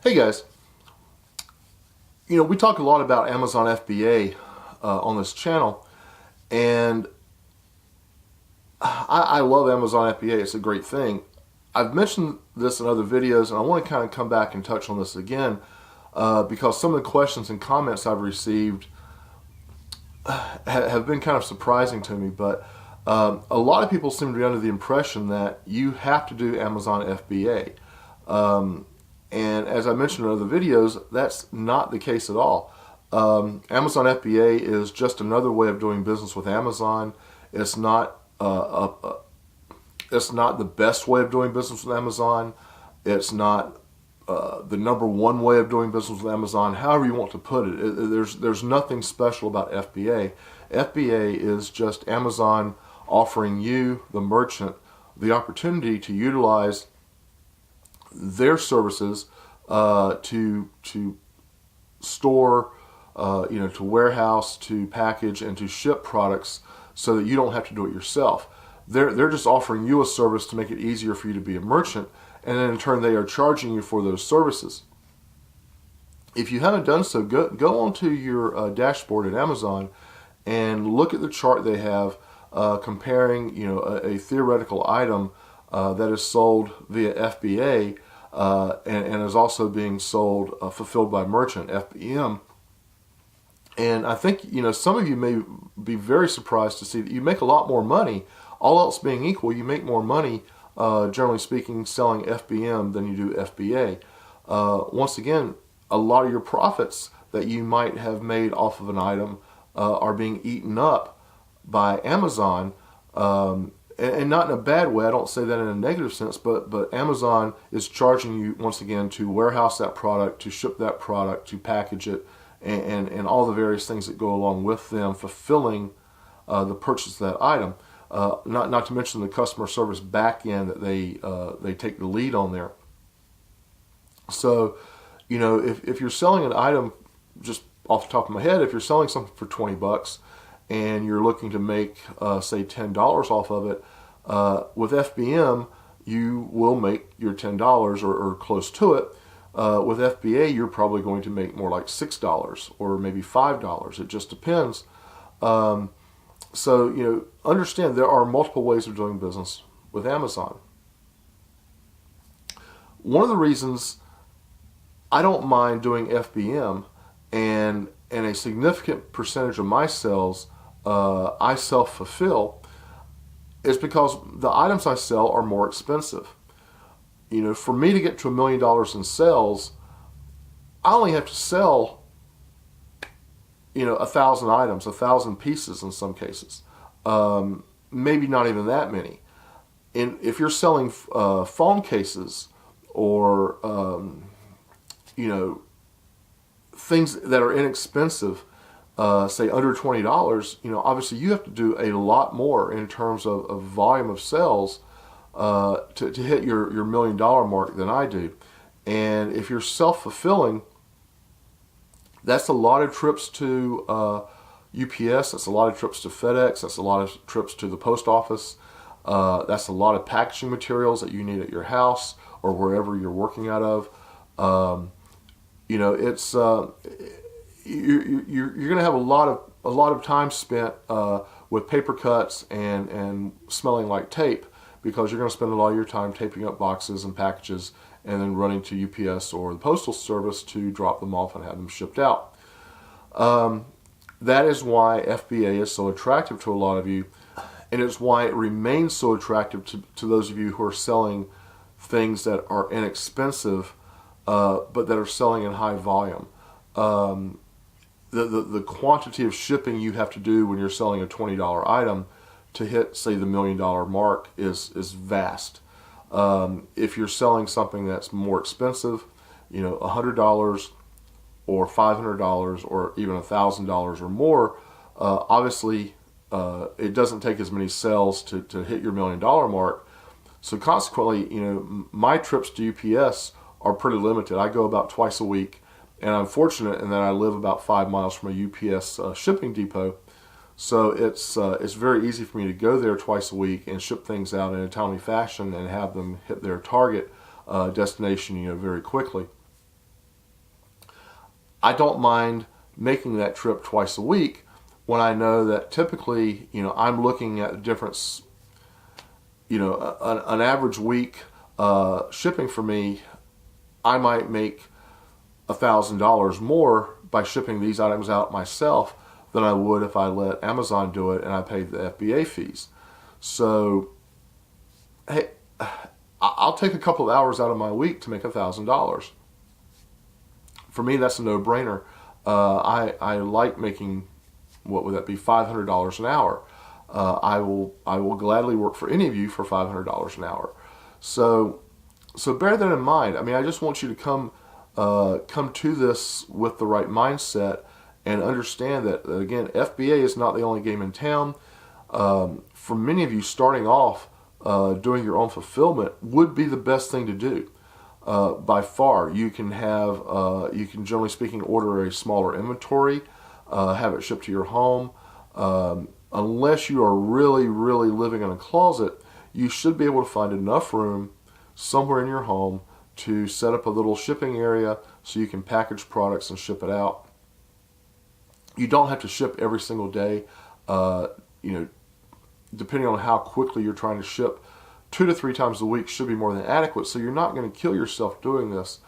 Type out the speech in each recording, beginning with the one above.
Hey guys, we talk a lot about Amazon FBA on this channel, and I love Amazon FBA. It's a great thing. I've mentioned this in other videos, and I want to kind of come back and touch on this again because some of the questions and comments I've received have been kind of surprising to me, but a lot of people seem to be under the impression that you have to do Amazon FBA. And as I mentioned in other videos, that's not the case at all. Amazon FBA is just another way of doing business with Amazon. It's not it's not the best way of doing business with Amazon. It's not the number one way of doing business with Amazon. However you want to put it, there's nothing special about FBA. FBA is just Amazon offering you, the merchant, the opportunity to utilize their services to store, to warehouse, to package, and to ship products so that you don't have to do it yourself. They're just offering you a service to make it easier for you to be a merchant, and then in turn they are charging you for those services. If you haven't done so, go onto your dashboard at Amazon and look at the chart they have comparing a theoretical item that is sold via FBA and is also being sold fulfilled by merchant, FBM. And I think some of you may be very surprised to see that you make a lot more money. All else being equal, you make more money, generally speaking, selling FBM than you do FBA. Once again, a lot of your profits that you might have made off of an item are being eaten up by Amazon, and not in a bad way. I don't say that in a negative sense, but Amazon is charging you once again to warehouse that product, to ship that product, to package it, and all the various things that go along with them fulfilling the purchase of that item. Not to mention the customer service back end that they take the lead on there. So, if you're selling an item, just off the top of my head, if you're selling something for $20 and you're looking to make say $10 off of it, with FBM you will make your $10 or close to it. With FBA you're probably going to make more like $6 or maybe $5. It just depends. So understand there are multiple ways of doing business with Amazon. One of the reasons I don't mind doing FBM, and a significant percentage of my sales I self-fulfill, is because the items I sell are more expensive. For me to get to $1 million in sales, I only have to sell 1,000 items, 1,000 pieces in some cases. Maybe not even that many. And if you're selling phone cases or things that are inexpensive, say under $20, obviously you have to do a lot more in terms of volume of sales to hit your $1 million mark than I do. And if you're self-fulfilling, that's a lot of trips to UPS, that's a lot of trips to FedEx, that's a lot of trips to the post office, that's a lot of packaging materials that you need at your house or wherever you're working out of. It's you're going to have a lot of time spent with paper cuts and smelling like tape, because you're going to spend a lot of your time taping up boxes and packages and then running to UPS or the Postal Service to drop them off and have them shipped out. That is why FBA is so attractive to a lot of you, and it's why it remains so attractive to those of you who are selling things that are inexpensive but that are selling in high volume. The quantity of shipping you have to do when you're selling a $20 item to hit, say, the $1 million mark is vast. If you're selling something that's more expensive, $100 or $500 or even $1,000 or more, obviously it doesn't take as many sales to hit your $1 million mark. So consequently, my trips to UPS are pretty limited. I go about twice a week, and I'm fortunate in that I live about 5 miles from a UPS shipping depot. So it's very easy for me to go there twice a week and ship things out in a timely fashion and have them hit their target destination very quickly. I don't mind making that trip twice a week when I know that typically, I'm looking at the difference, an average week shipping for me, I might make $1,000 more by shipping these items out myself than I would if I let Amazon do it and I paid the FBA fees. So, hey, I'll take a couple of hours out of my week to make $1,000. For me, that's a no-brainer. I like making, what would that be, $500 an hour. I will gladly work for any of you for $500 an hour. So bear that in mind. I mean, I just want you to come to this with the right mindset and understand that, again, FBA is not the only game in town. For many of you, starting off doing your own fulfillment would be the best thing to do. By far, you can generally speaking order a smaller inventory, have it shipped to your home. Unless you are really, really living in a closet, you should be able to find enough room somewhere in your home to set up a little shipping area so you can package products and ship it out. You don't have to ship every single day. Depending on how quickly you're trying to ship, 2 to 3 times a week should be more than adequate, so you're not going to kill yourself doing this.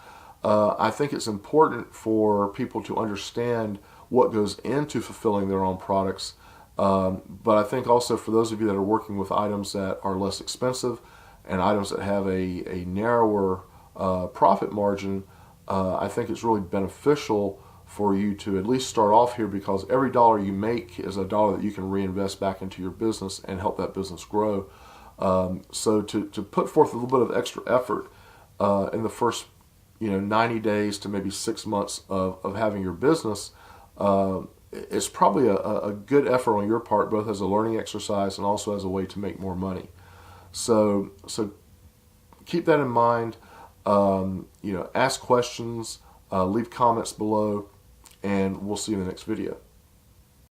I think it's important for people to understand what goes into fulfilling their own products, but I think also for those of you that are working with items that are less expensive and items that have a narrower profit margin, I think it's really beneficial for you to at least start off here, because every dollar you make is a dollar that you can reinvest back into your business and help that business grow. So to put forth a little bit of extra effort in the first 90 days to maybe 6 months of having your business, it's probably a good effort on your part, both as a learning exercise and also as a way to make more money. So keep that in mind. Ask questions, leave comments below, and we'll see you in the next video.